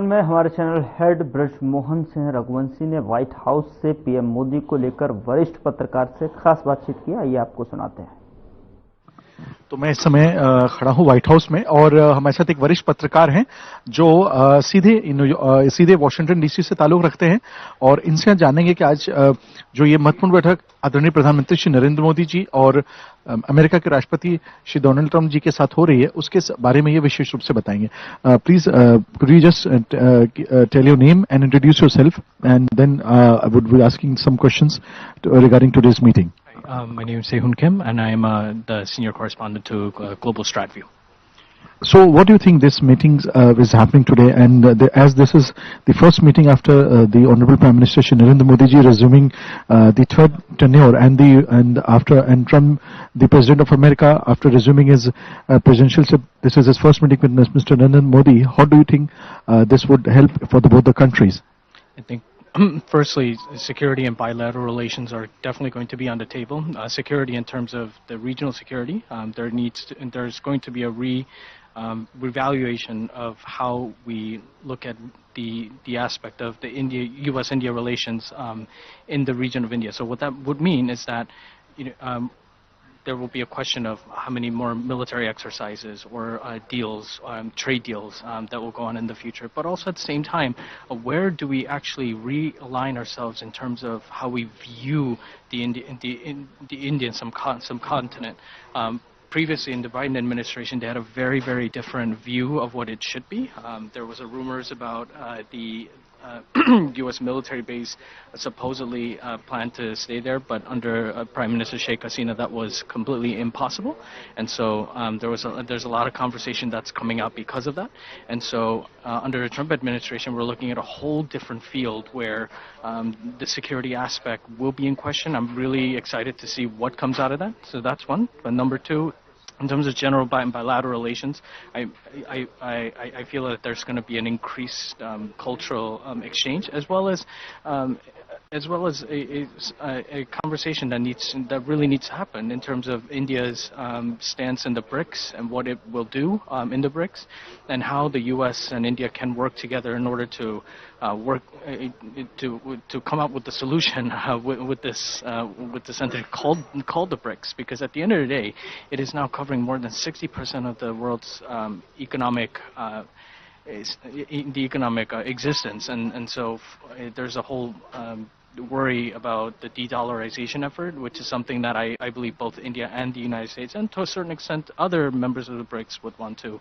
में हमारे channel head Braj Mohan Singh Raghuvanshi ने व्हाइट हाउस से पीएम मोदी को लेकर वरिष्ठ पत्रकार से खास बातचीत की। आइए आपको सुनाते हैं। तो मैं इस समय खड़ा हूं व्हाइट हाउस में और हमारे साथ एक वरिष्ठ पत्रकार हैं जो सीधे वॉशिंगटन डीसी से ताल्लुक रखते हैं और इनसे जानेंगे कि आज जो ये महत्वपूर्ण बैठक आदरणीय प्रधानमंत्री श्री नरेंद्र मोदी जी और अमेरिका के राष्ट्रपति श्री डोनाल्ड ट्रंप जी के साथ हो रही है उसके बारे में ये विशेष रूप से बताएंगे। Please could you just tell your name and introduce yourself, and then I would be asking some questions regarding today's meeting. My name is Sehun Kim, and I am the senior correspondent to Global StratView. So, what do you think this meeting is happening today? And as this is the first meeting after the Honorable Prime Minister Shri Narendra Modi ji resuming the third tenure, and Trump, the President of America, after resuming his presidentialship, this is his first meeting with Mr. Narendra Modi. How do you think this would help for both the countries? I think. Firstly, security and bilateral relations are definitely going to be on the table. Security in terms of the regional security, there's going to be a revaluation of how we look at the aspect of the U.S.-India relations in the region of India. So what that would mean is that there will be a question of how many more military exercises or deals, trade deals that will go on in the future. But also at the same time, where do we actually realign ourselves in terms of how we view the Indian subcontinent? Previously in the Biden administration, they had a very, very different view of what it should be. There was rumors about the U.S. military base supposedly planned to stay there, but under Prime Minister Sheikh Hasina, that was completely impossible. And so there's a lot of conversation that's coming out because of that. And so under the Trump administration, we're looking at a whole different field where the security aspect will be in question. I'm really excited to see what comes out of that. So that's one. But number two, in terms of general bilateral relations, I feel that there's going to be an increased cultural exchange, as well as a conversation that really needs to happen in terms of India's stance in the BRICS and what it will do in the BRICS, and how the U.S. and India can work together in order to to come up with the solution with this entity called the BRICS. Because at the end of the day, it is now covering more than 60% of the world's economic existence, and so there's a whole worry about the de-dollarization effort, which is something that I believe both India and the United States, and to a certain extent other members of the BRICS, would want to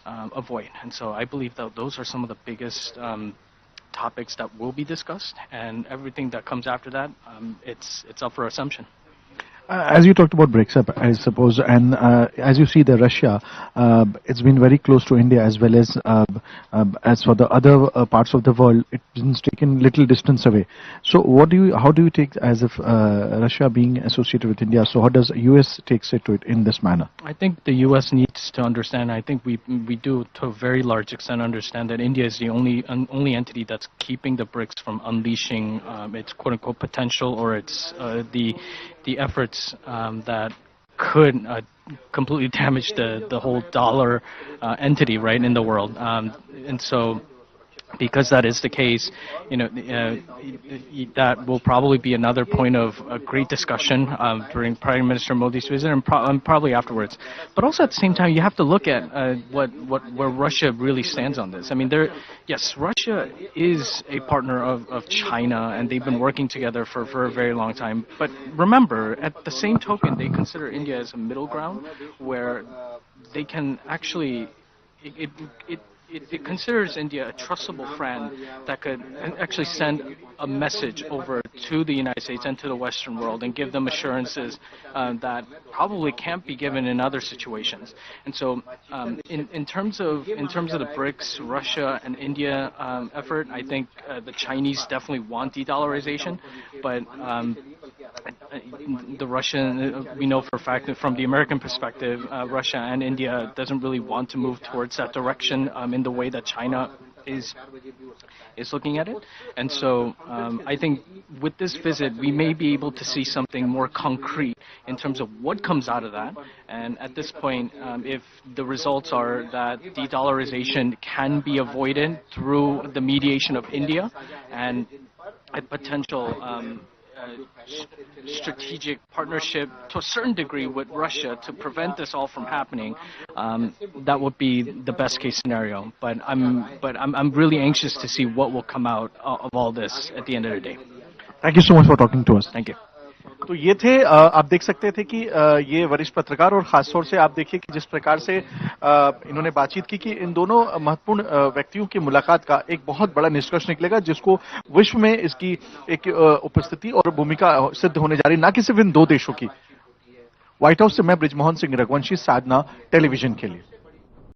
avoid. And so I believe that those are some of the biggest topics that will be discussed, and everything that comes after that, it's up for assumption. As you talked about BRICS, I suppose, and as you see, Russia, it's been very close to India, as well as for the other parts of the world, it's taken little distance away. So, how do you take as if Russia being associated with India? So, how does US takes it to it in this manner? I think the US needs to understand. I think we do to a very large extent understand that India is the only entity that's keeping the BRICS from unleashing its quote unquote potential, or its the efforts that could completely damage the whole dollar entity, right, in the world. And so, because that is the case, that will probably be another point of a great discussion during Prime Minister Modi's visit, and probably afterwards. But also at the same time, you have to look at where Russia really stands on this. I mean, yes, Russia is a partner of China, and they've been working together for a very long time. But remember, at the same token, they consider India as a middle ground where they can actually it considers India a trustable friend that could actually send a message over to the United States and to the Western world and give them assurances that probably can't be given in other situations. And so, in terms of the BRICS, Russia and India effort, I think the Chinese definitely want de-dollarization, but the Russian, we know for a fact that from the American perspective, Russia and India doesn't really want to move towards that direction in the way that China is looking at it. And so I think with this visit, we may be able to see something more concrete in terms of what comes out of that. And at this point, if the results are that de-dollarization can be avoided through the mediation of India and a potential strategic partnership to a certain degree with Russia to prevent this all from happening, that would be the best case scenario. But I'm really anxious to see what will come out of all this at the end of the day. Thank you so much for talking to us. Thank you. तो ये थे, आप देख सकते थे कि ये वरिष्ठ पत्रकार, और खासतौर से आप देखिए कि जिस प्रकार से इन्होंने बातचीत की कि इन दोनों महत्वपूर्ण व्यक्तियों की मुलाकात का एक बहुत बड़ा निष्कर्ष निकलेगा, जिसको विश्व में इसकी एक उपस्थिति और भूमिका सिद्ध होने जा रही, ना कि सिर्फ इन दो देशों की। व्हाइट हाउस से मैं ब्रिजमोहन सिंह रघुवंशी, साधना टेलीविजन के लिए।